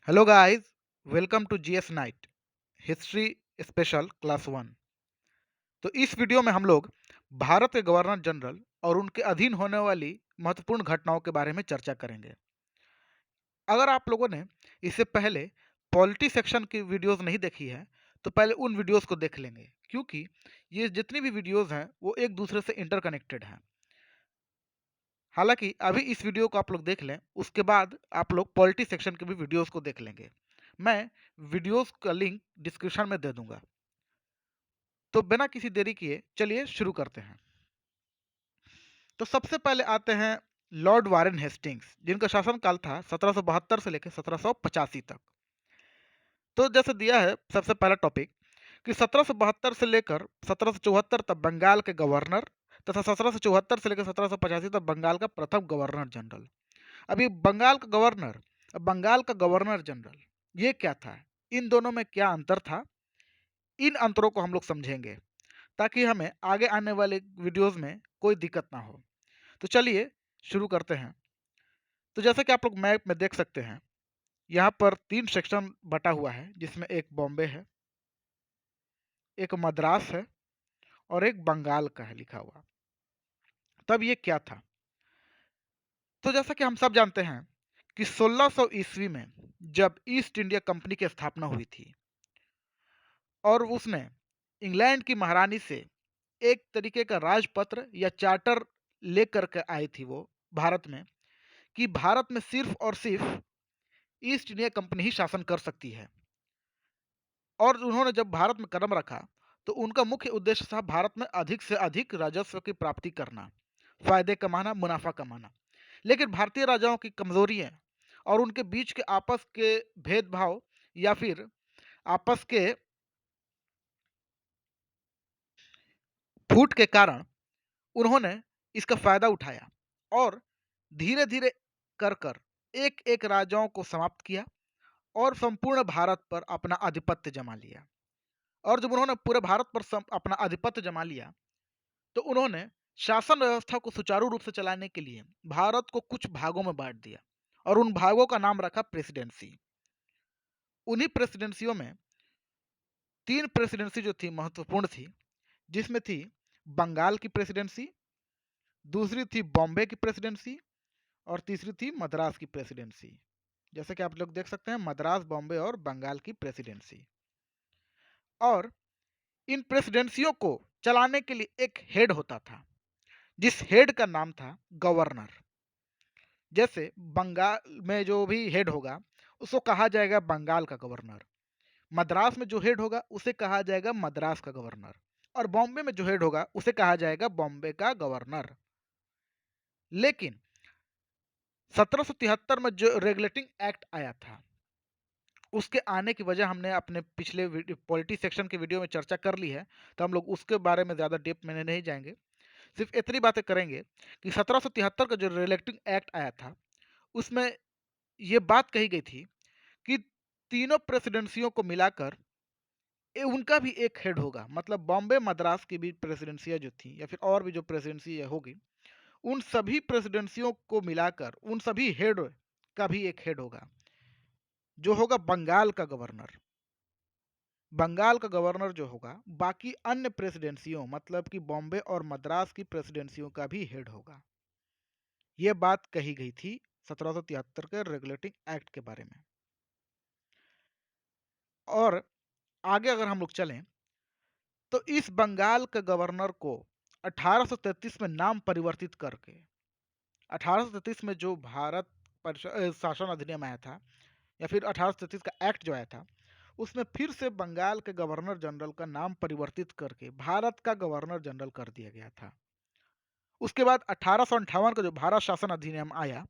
Hello guys, welcome to GS night history special class one. तो इस video में हम लोग भारत के गवर्नर जनरल और उनके अधीन होने वाली महत्वपूर्ण घटनाओं के बारे में चर्चा करेंगे। अगर आप लोगों ने इससे पहले पॉलिटी सेक्शन की वीडियोस नहीं देखी है तो पहले उन वीडियोस को देख लेंगे, क्योंकि ये जितनी भी वीडियोस हैं वो एक दूसरे से इंटरकनेक्टेड हैं। हालांकि अभी इस वीडियो को आप लोग देख लें, उसके बाद आप लोग पॉलिटी सेक्शन के भी वीडियोस को देख लेंगे। मैं वीडियोस का लिंक डिस्क्रिप्शन में दे दूंगा। तो बिना किसी देरी किए चलिए शुरू करते हैं। तो सबसे पहले आते हैं लॉर्ड वारेन हेस्टिंग्स, जिनका शासनकाल था 1772 से लेकर 1785 तक। तो जैसे दिया है सबसे पहला टॉपिक कि 1772 से लेकर 1774 तक बंगाल के गवर्नर तथा 1774 से लेकर 1785 तक बंगाल का प्रथम गवर्नर जनरल। अभी बंगाल का गवर्नर जनरल ये क्या था, इन दोनों में क्या अंतर था, इन अंतरों को हम लोग समझेंगे ताकि हमें आगे आने वाले वीडियोस में कोई दिक्कत ना हो। तो चलिए शुरू करते हैं। तो जैसे कि आप लोग मैप में देख सकते हैं, यहाँ पर तीन सेक्शन बटा हुआ है, जिसमें एक बॉम्बे है, एक मद्रास है और एक बंगाल का है लिखा हुआ। तब ये क्या था? तो जैसा कि हम सब जानते हैं कि 1600 ईस्वी में जब ईस्ट इंडिया कंपनी की स्थापना हुई थी और उसने इंग्लैंड की महारानी से एक तरीके का राजपत्र या चार्टर लेकर के आई थी वो भारत में, कि भारत में सिर्फ और सिर्फ ईस्ट इंडिया कंपनी ही शासन कर सकती है। और उन्होंने जब भारत में कदम रखा तो उनका मुख्य उद्देश्य था भारत में अधिक से अधिक राजस्व की प्राप्ति करना, फायदे कमाना, मुनाफा कमाना। लेकिन भारतीय राजाओं की कमजोरियां और उनके बीच के आपस के भेदभाव या फिर आपस के फूट के कारण उन्होंने इसका फायदा उठाया और धीरे धीरे कर कर एक एक राजाओं को समाप्त किया और संपूर्ण भारत पर अपना आधिपत्य जमा लिया। और जब उन्होंने पूरे भारत पर अपना आधिपत्य जमा लिया तो उन्होंने शासन व्यवस्था को सुचारू रूप से चलाने के लिए भारत को कुछ भागों में बांट दिया और उन भागों का नाम रखा प्रेसिडेंसी। उन्हीं प्रेसिडेंसियों में तीन प्रेसिडेंसी जो थी महत्वपूर्ण थी, जिसमें थी बंगाल की प्रेसिडेंसी, दूसरी थी बॉम्बे की प्रेसिडेंसी और तीसरी थी मद्रास की प्रेसिडेंसी। जैसे कि आप लोग देख सकते हैं, मद्रास, बॉम्बे और बंगाल की प्रेसिडेंसी। और इन प्रेसिडेंसियों को चलाने के लिए एक हेड होता था, जिस हेड का नाम था गवर्नर। जैसे बंगाल में जो भी हेड होगा उसको कहा जाएगा बंगाल का गवर्नर, मद्रास में जो हेड होगा उसे कहा जाएगा मद्रास का गवर्नर, और बॉम्बे में जो हेड होगा उसे कहा जाएगा बॉम्बे का गवर्नर। लेकिन 1773 में जो रेगुलेटिंग एक्ट आया था, उसके आने की वजह हमने अपने पिछले पॉलिटी सेक्शन के वीडियो में चर्चा कर ली है, तो हम लोग उसके बारे में ज़्यादा डीप में नहीं जाएंगे। सिर्फ इतनी बातें करेंगे कि 1773 का जो रेगुलेटिंग एक्ट आया था उसमें ये बात कही गई थी कि तीनों प्रेसिडेंसियों को मिलाकर उनका भी एक हेड होगा। मतलब बॉम्बे मद्रास की भी प्रेसिडेंसियाँ जो थी या फिर और भी जो प्रेसिडेंसी होगी, उन सभी प्रेसिडेंसियों को मिलाकर उन सभी हेड का भी एक हेड होगा, जो होगा बंगाल का गवर्नर। बंगाल का गवर्नर जो होगा बाकी अन्य प्रेसिडेंसियों मतलब कि बॉम्बे और मद्रास की प्रेसिडेंसियों का भी हेड होगा। यह बात कही गई थी 1773 के रेगुलेटिंग एक्ट के बारे में। और आगे अगर हम लोग चलें तो इस बंगाल के गवर्नर को 1833 में नाम परिवर्तित करके, 1833 में जो भारत शासन अधिनियम आया था या फिर 1833 का एक्ट जो आया था, उसमें फिर से बंगाल के गवर्नर जनरल का नाम परिवर्तित करके भारत का गवर्नर जनरल कर दिया गया था। उसके बाद 1858 का जो भारत शासन अधिनियम आया,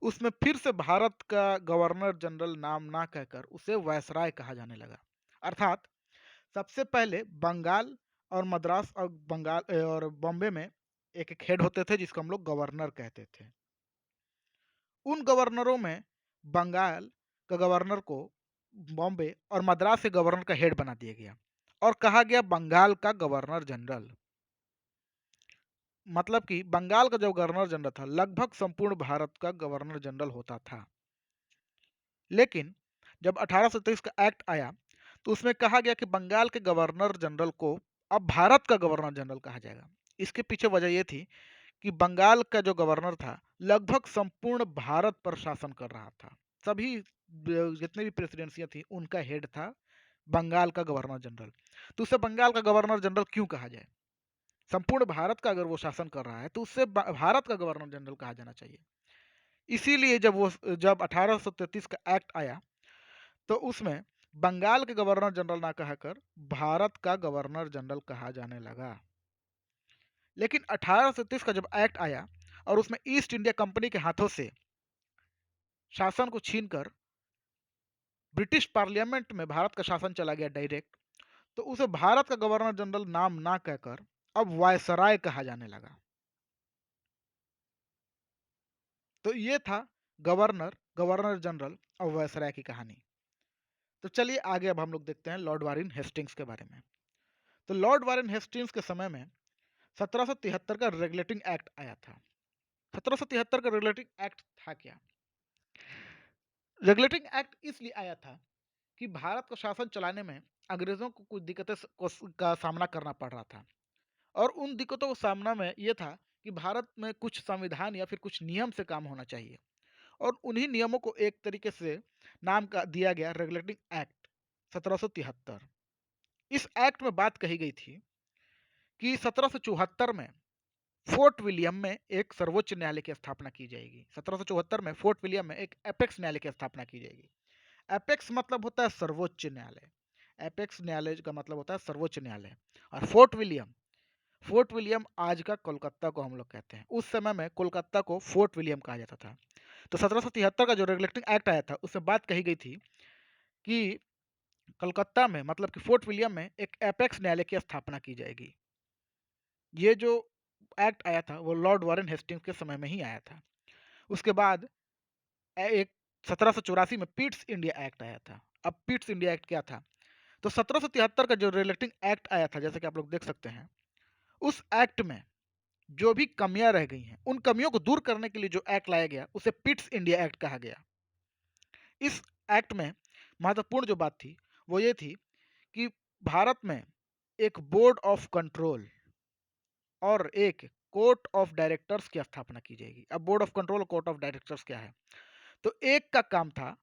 उसमें फिर से भारत का गवर्नर जनरल नाम ना कहकर उसे वायसराय कहा जाने लगा। अर्थात सबसे पहले बंगाल और मद्रास और बंगाल और बॉम्बे में एक एक हेड होते थे जिसको हम लोग गवर्नर कहते थे। उन गवर्नरों में बंगाल का गवर्नर को बॉम्बे और मद्रास के गवर्नर का हेड बना दिया गया और कहा गया बंगाल का गवर्नर जनरल। मतलब कि बंगाल का जो गवर्नर जनरल था लगभग संपूर्ण भारत का गवर्नर जनरल होता था। लेकिन जब 1823 का एक्ट आया तो उसमें कहा गया कि बंगाल के गवर्नर जनरल को अब भारत का गवर्नर जनरल कहा जाएगा। इसके पीछे वजह ये थी कि बंगाल का जो गवर्नर था लगभग संपूर्ण भारत पर शासन कर रहा था। सभी जितने भी प्रेसिडेंसियां थी उनका हेड था बंगाल का गवर्नर जनरल। तो उसे बंगाल का गवर्नर जनरल क्यों कहा जाए? संपूर्ण भारत का अगर वो शासन कर रहा है तो उससे भारत का गवर्नर जनरल कहा जाना चाहिए। इसीलिए जब 1833 का एक्ट आया तो उसमें बंगाल के गवर्नर जनरल ना कहकर भारत का गवर्नर जनरल कहा जाने लगा। लेकिन 1830 का जब एक्ट आया और उसमें ईस्ट इंडिया कंपनी के हाथों से शासन को छीनकर ब्रिटिश पार्लियामेंट में भारत का शासन चला गया डायरेक्ट, तो उसे भारत का गवर्नर जनरल नाम ना कहकर अब वायसराय कहा जाने लगा। तो ये था गवर्नर, गवर्नर जनरल और वायसराय की कहानी। तो चलिए आगे अब हम लोग देखते हैं लॉर्ड वारेन हेस्टिंग्स के बारे में। तो लॉर्ड वारेन हेस्टिंग्स के समय में 1773 का रेगुलेटिंग एक्ट आया था। 1773 का रेगुलेटिंग एक्ट था क्या? रेगुलेटिंग एक्ट इसलिए आया था कि भारत को शासन चलाने में अंग्रेजों को कुछ का सामना करना पड़ रहा था। और उन दिक्कतों का सामना में ये था कि भारत में कुछ संविधान या फिर कुछ नियम से काम होना चाहिए। और उन्हीं नियमों को एक तरीके से नाम का दिया गया रेगुलेटिंग एक्ट 1773। इस एक्ट में बात कही गई थी कि 1774 में फोर्ट विलियम में एक सर्वोच्च न्यायालय की स्थापना की जाएगी। 1774 में फोर्ट विलियम में एक एपेक्स न्यायालय की स्थापना की जाएगी। एपेक्स मतलब होता है सर्वोच्च न्यायालय। एपेक्स न्यायालय का मतलब होता है सर्वोच्च न्यायालय। और फोर्ट विलियम आज का कोलकाता को हम लोग कहते हैं। उस समय में कोलकाता को फोर्ट विलियम कहा जाता था। तो 1773 का जो रेगुलेटिंग एक्ट आया था उसमें बात कही गई थी कि कलकत्ता में मतलब कि फोर्ट विलियम में एक एपेक्स न्यायालय की स्थापना की जाएगी। ये जो एक्ट आया था वो लॉर्ड वारेन हेस्टिंग्स के समय में ही आया था। उसके बाद एक 1784 में पिट्स इंडिया एक्ट आया था। अब पिट्स इंडिया एक्ट क्या था? तो 1773 का जो रिलेटिंग एक्ट आया था, जैसे कि आप लोग देख सकते हैं, उस एक्ट में जो भी कमियां रह गई हैं उन कमियों को दूर करने के लिए जो एक्ट लाया गया उसे पिट्स इंडिया एक्ट कहा गया। इस एक्ट में महत्वपूर्ण जो बात थी वो ये थी कि भारत में एक बोर्ड ऑफ कंट्रोल और एक कोर्ट ऑफ डायरेक्टर्स की स्थापना की जाएगी। अब बोर्ड ऑफ कंट्रोल और कोर्ट ऑफ डायरेक्टर्स क्या है? तो एक का काम था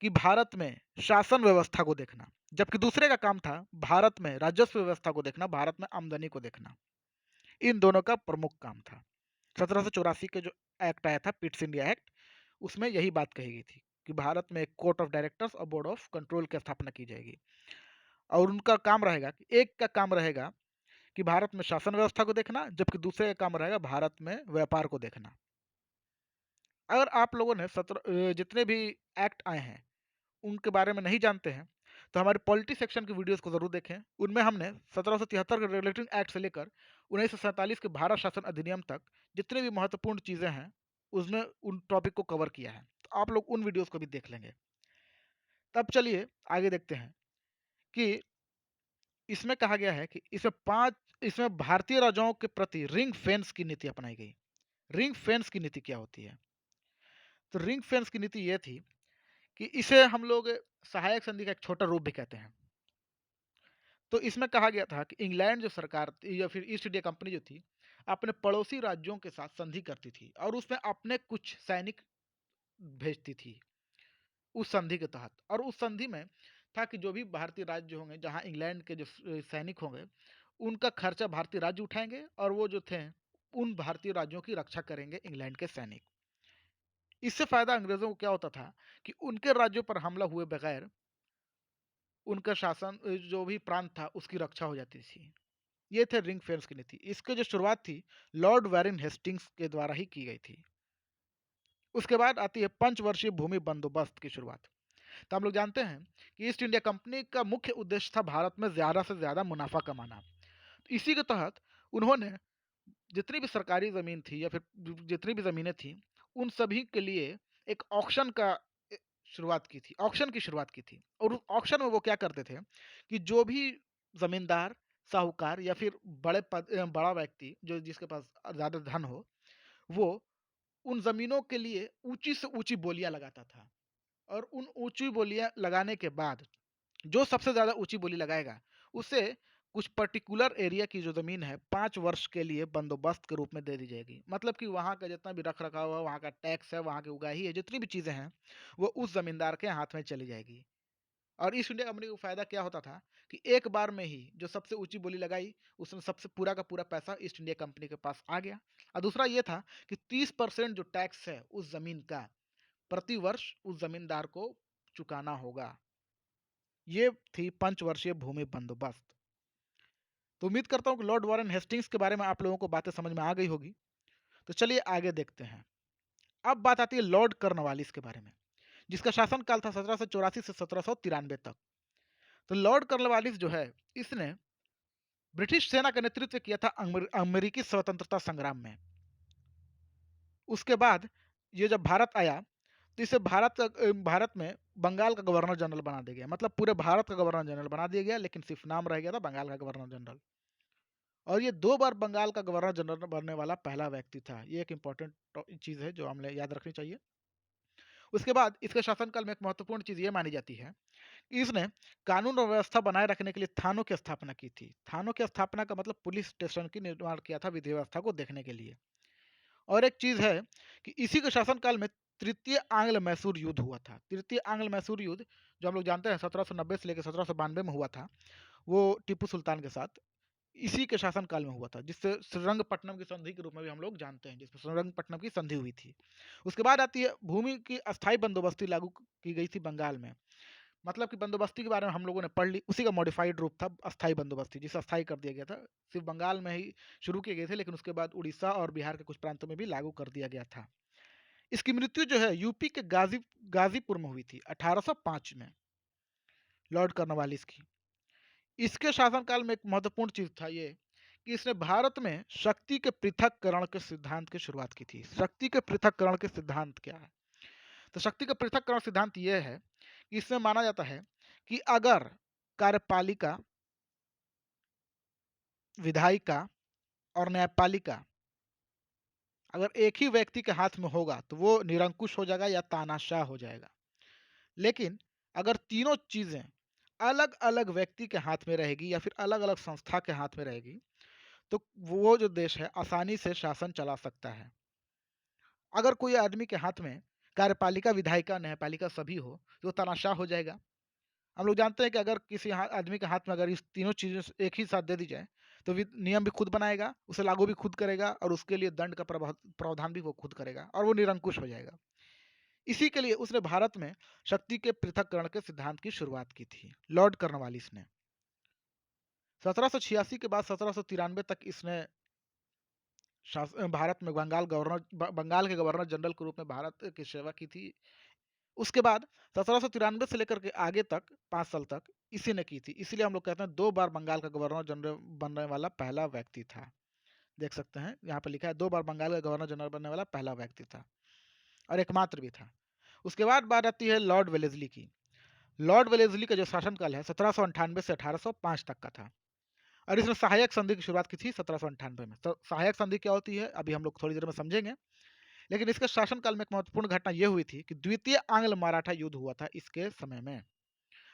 कि भारत में शासन व्यवस्था को देखना, जबकि दूसरे का काम था भारत में राजस्व व्यवस्था को देखना, भारत में आमदनी को देखना। इन दोनों का प्रमुख काम था। 1784 के जो एक्ट आया था पिट्स इंडिया एक्ट, उसमें यही बात कही गई थी कि भारत में एक कोर्ट ऑफ डायरेक्टर्स और बोर्ड ऑफ कंट्रोल की स्थापना की जाएगी। और उनका काम रहेगा कि एक का काम रहेगा कि भारत में शासन व्यवस्था को देखना, जबकि दूसरे का काम रहेगा भारत में व्यापार को देखना। अगर आप लोगों ने जितने भी एक्ट आए हैं उनके बारे में नहीं जानते हैं तो हमारे पॉलिटी सेक्शन की वीडियोस को जरूर देखें। उनमें हमने 1773 के रेगुलेटिंग एक्ट से लेकर 1947 के भारत शासन अधिनियम तक जितने भी महत्वपूर्ण चीज़ें हैं उसमें उन टॉपिक को कवर किया है। तो आप लोग उन वीडियोस को भी देख लेंगे। तब चलिए आगे देखते हैं कि इसमें कहा गया है कि इसमें भारतीय राजाओं के प्रति रिंग फेंस की नीति अपनाई गई। रिंग फेंस की नीति क्या होती है? तो रिंग फेंस की नीति ये थी कि इसे हम लोग सहायक संधि का एक छोटा रूप भी कहते हैं। तो इसमें कहा गया था कि इंग्लैंड जो सरकार थी या फिर ईस्ट इंडिया कंपनी जो थी अपने पड़ोसी राज्यों के साथ संधि करती थी और उसमें अपने कुछ सैनिक भेजती थी उस संधि के तहत। और उस संधि में था कि जो भी भारतीय राज्य होंगे जहां इंग्लैंड के जो सैनिक होंगे उनका खर्चा भारतीय राज्य उठाएंगे और वो जो थे उन भारतीय राज्यों की रक्षा करेंगे इंग्लैंड के सैनिक। इससे फायदा अंग्रेजों को क्या होता था कि उनके राज्यों पर हमला हुए बगैर उनका शासन जो भी प्रांत था उसकी रक्षा हो जाती थी। ये थे रिंग फेंस की नीति। इसकी जो शुरुआत थी लॉर्ड वारेन हेस्टिंग्स के द्वारा ही की गई थी। उसके बाद आती है पंचवर्षीय भूमि बंदोबस्त की शुरुआत। तो हम लोग जानते हैं कि ईस्ट इंडिया कंपनी का मुख्य उद्देश्य था भारत में ज़्यादा से ज़्यादा मुनाफा कमाना। तो इसी के तहत उन्होंने जितनी भी सरकारी ज़मीन थी या फिर जितनी भी ज़मीनें थी उन सभी के लिए एक ऑक्शन का ए, शुरुआत की थी, ऑक्शन की शुरुआत की थी। और उस ऑक्शन में वो क्या करते थे कि जो भी ज़मींदार, साहूकार या फिर बड़ा व्यक्ति जो जिसके पास ज़्यादा धन हो वो उन ज़मीनों के लिए ऊंची से ऊंची बोलियां लगाता था। और उन ऊँची बोलियाँ लगाने के बाद जो सबसे ज़्यादा ऊँची बोली लगाएगा, उसे कुछ पर्टिकुलर एरिया की जो ज़मीन है 5 वर्ष के लिए बंदोबस्त के रूप में दे दी जाएगी। मतलब कि वहाँ का जितना भी रख-रखाव है, वहाँ का टैक्स है, वहाँ की उगाही है, जितनी भी चीज़ें हैं, वो उस ज़मींदार के हाथ में चली जाएगी। और ईस्ट इंडिया कंपनी को फ़ायदा क्या होता था कि एक बार में ही जो सबसे ऊँची बोली लगाई, उसमें सबसे पूरा का पूरा पैसा ईस्ट इंडिया कंपनी के पास आ गया। और दूसरा ये था कि 30% जो टैक्स है उस ज़मीन का, प्रति वर्ष उस ज़मींदार को चुकाना होगा। ये थी पंचवर्षीय भूमि बंदोबस्त। तो उम्मीद करता हूँ कि लॉर्ड वॉरेन हेस्टिंग्स के बारे में आप लोगों को बातें समझ में आ गई होगी। तो चलिए आगे देखते हैं। अब बात आती है लॉर्ड कर्नवालिस के बारे में, जिसका शासनकाल था 1784 से 1793 तक। तो लॉर्ड कर्नवालिस जो है, इसने ब्रिटिश सेना का नेतृत्व किया था अमेरिकी स्वतंत्रता संग्राम में। उसके बाद ये जब भारत आया, तो इसे भारत में बंगाल का गवर्नर जनरल बना दिया गया। मतलब पूरे भारत का गवर्नर जनरल बना दिया गया, लेकिन सिर्फ नाम रह गया था बंगाल का गवर्नर जनरल। और ये 2 बार बंगाल का गवर्नर जनरल बनने वाला पहला व्यक्ति था। ये एक इम्पोर्टेंट चीज़ है जो हमें याद रखनी चाहिए। उसके बाद इसके शासनकाल में एक महत्वपूर्ण चीज़ ये मानी जाती है कि इसने कानून और व्यवस्था बनाए रखने के लिए थानों की स्थापना की थी। थानों की स्थापना का मतलब पुलिस स्टेशन की निर्माण किया था विधि व्यवस्था को देखने के लिए। और एक चीज़ है कि इसी के शासनकाल में तृतीय आंग्ल-मैसूर युद्ध हुआ था। तृतीय आंग्ल-मैसूर युद्ध जो हम लोग जानते हैं 1790 से लेकर 1792 में हुआ था, वो टीपू सुल्तान के साथ। इसी के शासनकाल में हुआ था, जिससे श्रीरंगपट्टनम की संधि के रूप में भी हम लोग जानते हैं, जिसमें श्रीरंगपट्टनम की संधि हुई थी। उसके बाद आती है भूमि की अस्थायी बंदोबस्ती लागू की गई थी बंगाल में। मतलब कि बंदोबस्ती के बारे में हम लोगों ने पढ़ ली, उसी का मॉडिफाइड रूप था अस्थायी बंदोबस्ती, जिसे अस्थायी कर दिया गया था। सिर्फ बंगाल में ही शुरू किए गए थे, लेकिन उसके बाद उड़ीसा और बिहार के कुछ प्रांतों में भी लागू कर दिया गया था। इसकी मृत्यु जो है यूपी के गाजीपुर में हुई थी 1805 में, लॉर्ड कर्नवालिस की। इसके शासनकाल में एक महत्वपूर्ण चीज था ये कि इसने भारत में शक्ति के पृथक्करण के सिद्धांत की शुरुआत की थी। शक्ति के पृथक्करण के सिद्धांत क्या है? तो शक्ति का पृथक्करण सिद्धांत यह है कि इसमें माना जाता है कि अगर कार्यपालिका, विधायिका और न्यायपालिका अगर एक ही व्यक्ति के हाथ में होगा तो वो निरंकुश हो जाएगा या तानाशाह हो जाएगा। लेकिन अगर तीनों चीजें अलग अलग व्यक्ति के हाथ में रहेगी या फिर अलग अलग संस्था के हाथ में रहेगी, तो वो जो देश है आसानी से शासन चला सकता है। अगर कोई आदमी के हाथ में कार्यपालिका, विधायिका, न्यायपालिका सभी हो, तो वो तानाशाह हो जाएगा। हम लोग जानते हैं कि अगर किसी आदमी के हाथ में अगर इस तीनों चीज़ें एक ही साथ दे दी जाए, तो नियम भी खुद बनाएगा, उसे लागू भी खुद करेगा और उसके लिए दंड का प्रावधान भी वो खुद करेगा और वो निरंकुश हो जाएगा। इसी के लिए उसने भारत में शक्ति के पृथक्करण के सिद्धांत की शुरुआत की थी, लॉर्ड कर्नवालिस ने। 1786 के बाद 1793 तक इसने भारत में बंगाल के गवर्नर जनरल के रूप में भारत की सेवा की थी। उसके बाद 1793 से लेकर के आगे तक 5 साल तक इसी ने की थी। इसीलिए हम लोग कहते हैं 2 बार बंगाल का गवर्नर जनरल बनने वाला पहला व्यक्ति था। देख सकते हैं यहाँ पे लिखा है 2 बार बंगाल का गवर्नर जनरल बनने वाला पहला व्यक्ति था और एकमात्र भी था। उसके बाद बात आती है लॉर्ड वेलेस्ली की। लॉर्ड वेलेस्ली का जो शासनकाल है 1798 से 1805 तक का था और इसने सहायक संधि की शुरुआत की थी 1798 में। तो सहायक संधि क्या होती है अभी हम लोग थोड़ी देर में समझेंगे। लेकिन इसके शासनकाल में एक महत्वपूर्ण घटना यह हुई थी कि द्वितीय आंग्ल मराठा युद्ध हुआ था इसके समय में।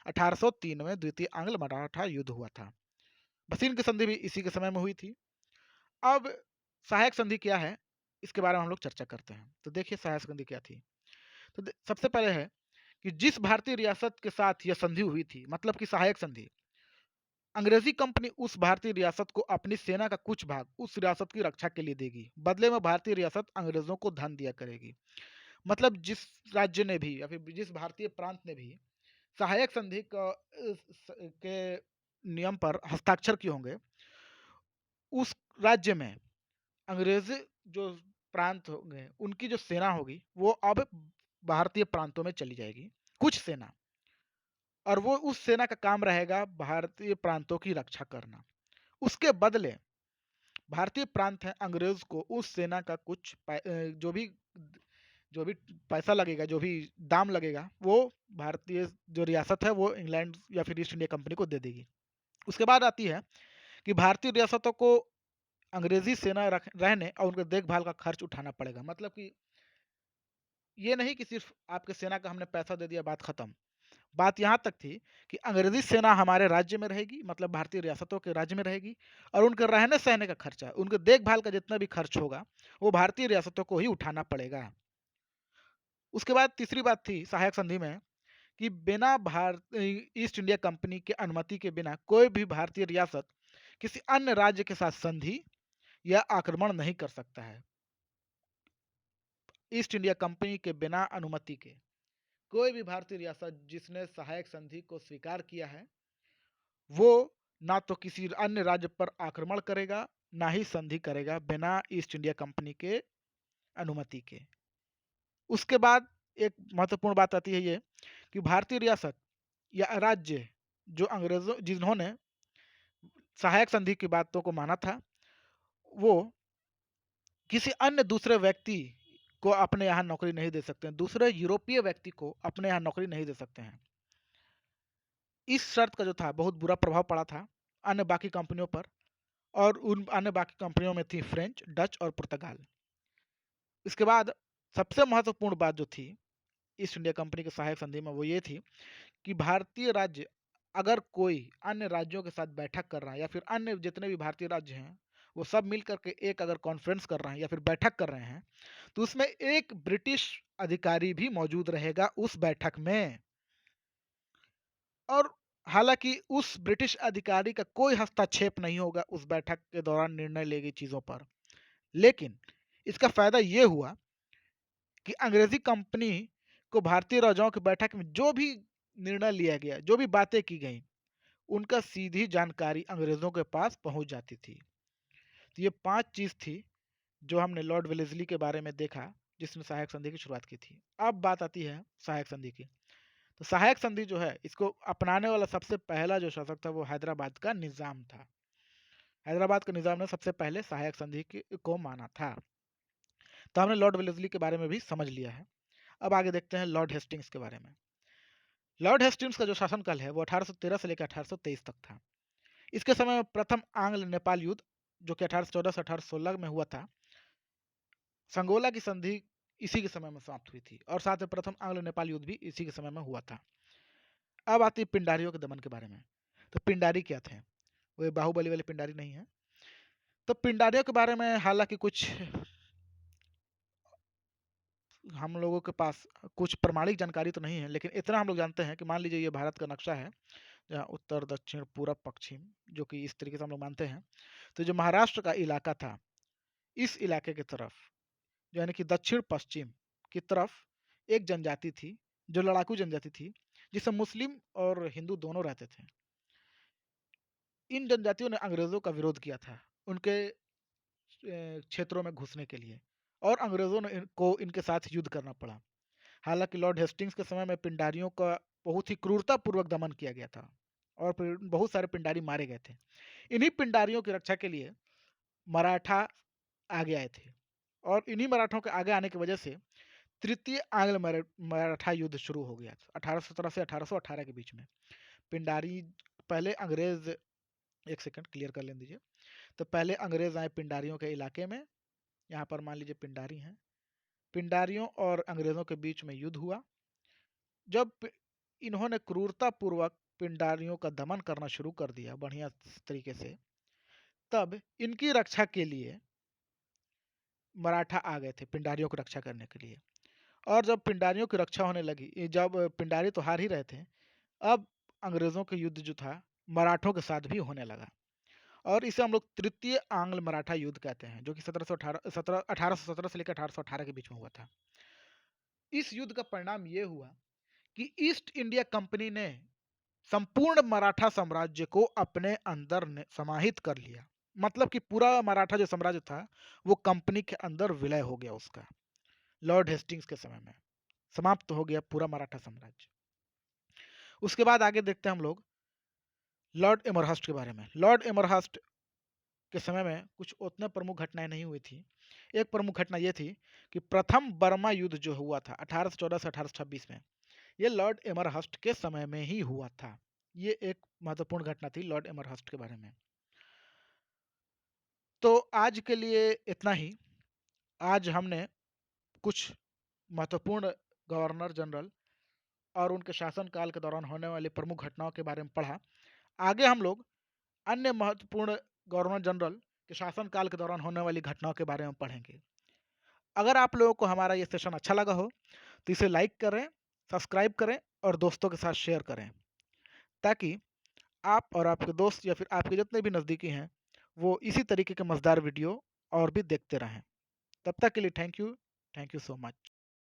1803 में द्वितीय आंग्ल मराठा युद्ध हुआ था। बसीन की संधि भी इसी के समय में हुई थी। अब सहायक संधि क्या है इसके बारे में हम लोग चर्चा करते हैं। तो देखिए सहायक संधि क्या थी। तो सबसे पहले है कि जिस भारतीय रियासत के साथ यह संधि हुई थी, मतलब कि सहायक संधि, अंग्रेजी कंपनी उस भारतीय रियासत को अपनी सेना का कुछ भाग उस रियासत की रक्षा के लिए देगी। बदले में भारतीय रियासत अंग्रेजों को धन दिया करेगी। मतलब जिस राज्य ने भी या फिर जिस भारतीय प्रांत ने भी सहायक संधि के नियम पर हस्ताक्षर किए होंगे, उस राज्य में अंग्रेज जो प्रांत होंगे उनकी जो सेना होगी वो अब भारतीय प्रांतों में चली जाएगी, कुछ सेना। और वो उस सेना का काम रहेगा भारतीय प्रांतों की रक्षा करना। उसके बदले भारतीय प्रांत है अंग्रेज को उस सेना का कुछ जो भी पैसा लगेगा, जो भी दाम लगेगा, वो भारतीय जो रियासत है वो इंग्लैंड या फिर ईस्ट इंडिया कंपनी को दे देगी। उसके बाद आती है कि भारतीय रियासतों को अंग्रेजी सेना रहने और उनके देखभाल का खर्च उठाना पड़ेगा। मतलब कि ये नहीं कि सिर्फ आपके सेना का हमने पैसा दे दिया, बात खत्म। बात यहाँ तक थी कि अंग्रेजी सेना हमारे राज्य में रहेगी, मतलब भारतीय रियासतों के राज्य में रहेगी, और उनके रहने सहने का खर्चा, उनके देखभाल का जितना भी खर्च होगा वो भारतीय रियासतों को ही उठाना पड़ेगा। उसके बाद तीसरी बात थी सहायक संधि में कि बिना ईस्ट इंडिया कंपनी के अनुमति के बिना कोई भी भारतीय रियासत किसी अन्य राज्य के साथ संधि या आक्रमण नहीं कर सकता है। ईस्ट इंडिया कंपनी के बिना अनुमति के कोई भी भारतीय रियासत जिसने सहायक संधि को स्वीकार किया है, वो ना तो किसी अन्य राज्य पर आक्रमण करेगा, ना ही संधि करेगा बिना ईस्ट इंडिया कंपनी के अनुमति के। उसके बाद एक महत्वपूर्ण बात आती है ये कि भारतीय रियासत या राज्य जो अंग्रेजों जिन्होंने सहायक संधि की बातों को माना था, वो किसी अन्य दूसरे व्यक्ति को अपने यहाँ नौकरी नहीं दे सकते हैं, दूसरे यूरोपीय व्यक्ति को अपने यहाँ नौकरी नहीं दे सकते हैं। इस शर्त का जो था बहुत बुरा प्रभाव पड़ा था अन्य बाकी कंपनियों पर, और उन अन्य बाकी कंपनियों में थी फ्रेंच, डच और पुर्तगाल। इसके बाद सबसे महत्वपूर्ण बात जो थी ईस्ट इंडिया कंपनी के सहायक संधि में, वो ये थी कि भारतीय राज्य अगर कोई अन्य राज्यों के साथ बैठक कर रहा है, या फिर अन्य जितने भी भारतीय राज्य हैं वो सब मिल करके एक अगर कॉन्फ्रेंस कर रहे हैं या फिर बैठक कर रहे हैं, तो उसमें एक ब्रिटिश अधिकारी भी मौजूद रहेगा उस बैठक में। और हालांकि उस ब्रिटिश अधिकारी का कोई हस्तक्षेप नहीं होगा उस बैठक के दौरान निर्णय ली गई चीज़ों पर, लेकिन इसका फायदा ये हुआ कि अंग्रेजी कंपनी को भारतीय राजाओं की बैठक में जो भी निर्णय लिया गया, जो भी बातें की गई, उनका सीधी जानकारी अंग्रेजों के पास पहुंच जाती थी। तो ये 5 चीज थी जो हमने लॉर्ड वेलेस्ली के बारे में देखा जिसने सहायक संधि की शुरुआत की थी। अब बात आती है सहायक संधि की। तो सहायक संधि जो है इसको अपनाने वाला सबसे पहला जो शासक था वो हैदराबाद का निजाम था। हैदराबाद के निजाम ने सबसे पहले सहायक संधि को माना था। तो हमने लॉर्ड वेलेस्ली के बारे में भी समझ लिया है। अब आगे देखते हैं लॉर्ड हेस्टिंग्स के बारे में। लॉर्ड हेस्टिंग्स का जो शासनकाल है वो 1813 से लेकर 1823 तक था। इसके समय में प्रथम आंग्ल नेपाल युद्ध जो कि 1814 से 1816 में हुआ था, संगोला की संधि इसी के समय में समाप्त हुई थी, और साथ में प्रथम आंग्ल नेपाल युद्ध भी इसी के समय में हुआ था। अब आती है पिंडारियों के दमन के बारे में। तो पिंडारी क्या थे? वो बाहुबली वाले पिंडारी नहीं है। तो पिंडारियों के बारे में हालांकि कुछ हम लोगों के पास कुछ प्रमाणिक जानकारी तो नहीं है, लेकिन इतना हम लोग जानते हैं कि मान लीजिए ये भारत का नक्शा है, जहाँ उत्तर दक्षिण पूरब पश्चिम जो कि इस तरीके से हम लोग मानते हैं। तो जो महाराष्ट्र का इलाका था, इस इलाके की तरफ यानी कि दक्षिण पश्चिम की तरफ एक जनजाति थी जो लड़ाकू जनजाति थी, जिसमें मुस्लिम और हिंदू दोनों रहते थे। इन जनजातियों ने अंग्रेजों का विरोध किया था उनके क्षेत्रों में घुसने के लिए, और अंग्रेजों ने इनको इनके साथ युद्ध करना पड़ा। हालांकि लॉर्ड हेस्टिंग्स के समय में पिंडारियों का बहुत ही क्रूरतापूर्वक दमन किया गया था और फिर बहुत सारे पिंडारी मारे गए थे। इन्हीं पिंडारियों की रक्षा के लिए मराठा आगे आए थे, और इन्हीं मराठों के आगे आने की वजह से तृतीय आंग्ल मराठा युद्ध शुरू हो गया 1817 से 1818 के बीच में। पिंडारी पहले अंग्रेज, एक सेकंड क्लियर कर लें दीजिए। तो पहले अंग्रेज आए पिंडारियों के इलाके में, यहाँ पर मान लीजिए पिंडारी हैं, पिंडारियों और अंग्रेजों के बीच में युद्ध हुआ। जब इन्होंने क्रूरतापूर्वक पिंडारियों का दमन करना शुरू कर दिया बढ़िया तरीके से, तब इनकी रक्षा के लिए मराठा आ गए थे पिंडारियों की रक्षा करने के लिए। और जब पिंडारियों की रक्षा होने लगी, जब पिंडारी तो हार ही रहे थे, अब अंग्रेजों के युद्ध जो था मराठों के साथ भी होने लगा, और इसे हम लोग तृतीय आंग्ल मराठा युद्ध कहते हैं, जो कि 1817 से लेकर 1818 के बीच में हुआ था। इस युद्ध का परिणाम ये हुआ कि ईस्ट इंडिया कंपनी ने संपूर्ण मराठा साम्राज्य को अपने अंदर समाहित कर लिया। मतलब कि पूरा मराठा जो साम्राज्य था वो कंपनी के अंदर विलय हो गया उसका। लॉर्ड हेस्टिंग्स के समय में समाप्त हो गया पूरा मराठा साम्राज्य। उसके बाद आगे देखते हैं हम लोग लॉर्ड एमरहस्ट के बारे में। लॉर्ड एमरहस्ट के समय में कुछ उतने प्रमुख घटनाएं नहीं हुई थी। एक प्रमुख घटना यह थी कि प्रथम बर्मा युद्ध जो हुआ था 1814 से 1826 में, ये लॉर्ड एमरहस्ट के समय में ही हुआ था। ये एक महत्वपूर्ण घटना थी लॉर्ड एमरहस्ट के बारे में। तो आज के लिए इतना ही। आज हमने कुछ महत्वपूर्ण गवर्नर जनरल और उनके शासनकाल के दौरान होने वाली प्रमुख घटनाओं के बारे में पढ़ा। आगे हम लोग अन्य महत्वपूर्ण गवर्नर जनरल के शासनकाल के दौरान होने वाली घटनाओं के बारे में पढ़ेंगे। अगर आप लोगों को हमारा ये सेशन अच्छा लगा हो तो इसे लाइक करें, सब्सक्राइब करें और दोस्तों के साथ शेयर करें, ताकि आप और आपके दोस्त या फिर आपके जितने भी नज़दीकी हैं वो इसी तरीके के मज़ेदार वीडियो और भी देखते रहें। तब तक के लिए थैंक यू सो मच।